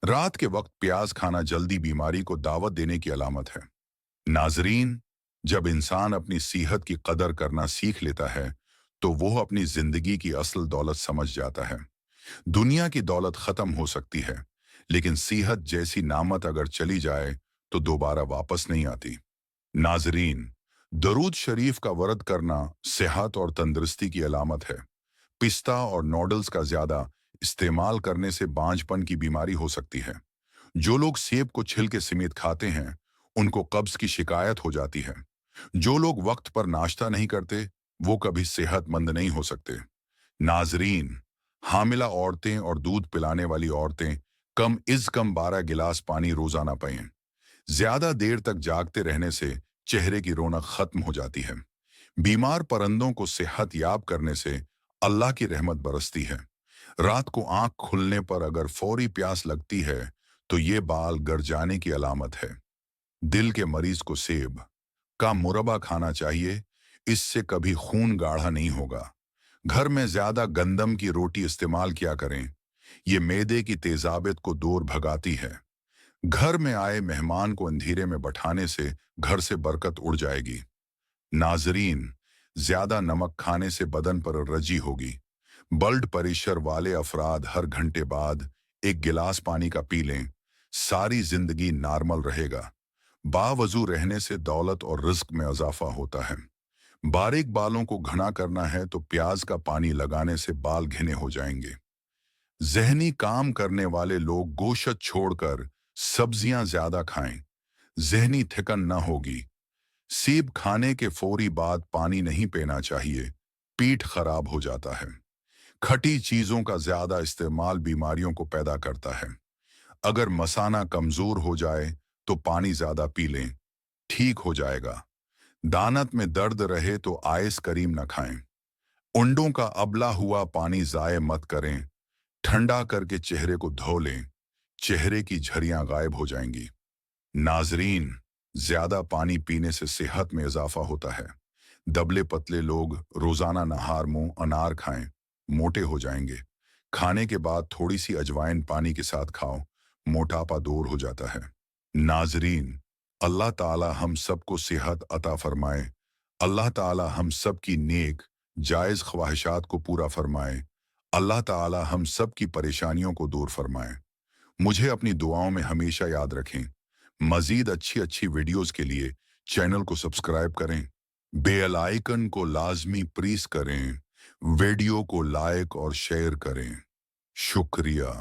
रात के वक्त प्याज खाना जल्दी बीमारी को दावत देने की अलामत है। नाजरीन, जब इंसान अपनी सेहत की कदर करना सीख लेता है तो वो अपनी जिंदगी की असल दौलत समझ जाता है। दुनिया की दौलत खत्म हो सकती है, लेकिन सेहत जैसी नामत अगर चली जाए तो दोबारा वापस नहीं आती। नाजरीन, दरूद शरीफ का वर्द करना सेहत और तंदुरुस्ती की अलामत है। पिस्ता और नूडल्स का ज्यादा इस्तेमाल करने से बांझपन की बीमारी हो सकती है। जो लोग सेब को छिल के समेत खाते हैं, उनको कब्ज की शिकायत हो जाती है। जो लोग वक्त पर नाश्ता नहीं करते, वो कभी सेहतमंद नहीं हो सकते। नाजरीन, हामिला औरतें और दूध पिलाने वाली औरतें कम 12 गिलास पानी रोजाना पिएं। ज्यादा देर तक जागते रहने से चेहरे की रौनक खत्म हो जाती है। बीमार परंदों को सेहत याब करने से अल्लाह की रहमत बरसती है। रात को आंख खुलने पर अगर फौरी प्यास लगती है तो ये बाल गर जाने की अलामत है। दिल के मरीज को सेब का मुरब्बा खाना चाहिए, इससे कभी खून गाढ़ा नहीं होगा। घर में ज्यादा गंदम की रोटी इस्तेमाल किया करें, ये मैदे की तेजाबियत को दूर भगाती है। घर में आए मेहमान को अंधेरे में बैठाने से घर से बरकत उड़ जाएगी। नाजरीन, ज्यादा नमक खाने से बदन पर रजी होगी। ब्लड प्रेशर वाले अफराद हर घंटे बाद एक गिलास पानी का पी लें, सारी जिंदगी नॉर्मल रहेगा। बावजू रहने से दौलत और रिस्क में इजाफा होता है। बारीक बालों को घना करना है तो प्याज का पानी लगाने से बाल घने हो जाएंगे। जहनी काम करने वाले लोग गोश्त छोड़कर सब्जियां ज्यादा खाएं, जहनी थकन न होगी। सेब खाने के फौरी बाद पानी नहीं पीना चाहिए, पीठ खराब हो जाता है। खटी चीजों का ज्यादा इस्तेमाल बीमारियों को पैदा करता है। अगर मसाना कमजोर हो जाए तो पानी ज्यादा पी लें, ठीक हो जाएगा। दानत में दर्द रहे तो आइस करीम न खाएं। उंडों का अबला हुआ पानी जाए मत करें, ठंडा करके चेहरे को धो लें, चेहरे की झरियां गायब हो जाएंगी। नाजरीन, ज्यादा पानी पीने से सेहत में इजाफा होता है। दबले पतले लोग रोजाना नहार मुंह अनार खाएं, मोटे हो जाएंगे। खाने के बाद थोड़ी सी अजवाइन पानी के साथ खाओ, मोटापा दूर हो जाता है। नाजरीन, अल्लाह ताला हम सबको सेहत अता फरमाए। अल्लाह ताला हम सब की नेक जायज ख्वाहिशात को पूरा फरमाए। अल्लाह ताला हम सब की परेशानियों को दूर फरमाए। मुझे अपनी दुआओं में हमेशा याद रखें। मजीद अच्छी अच्छी वीडियोस के लिए चैनल को सब्सक्राइब करें, बेल आइकन को लाजमी प्रेस करें, वीडियो को लाइक और शेयर करें। शुक्रिया।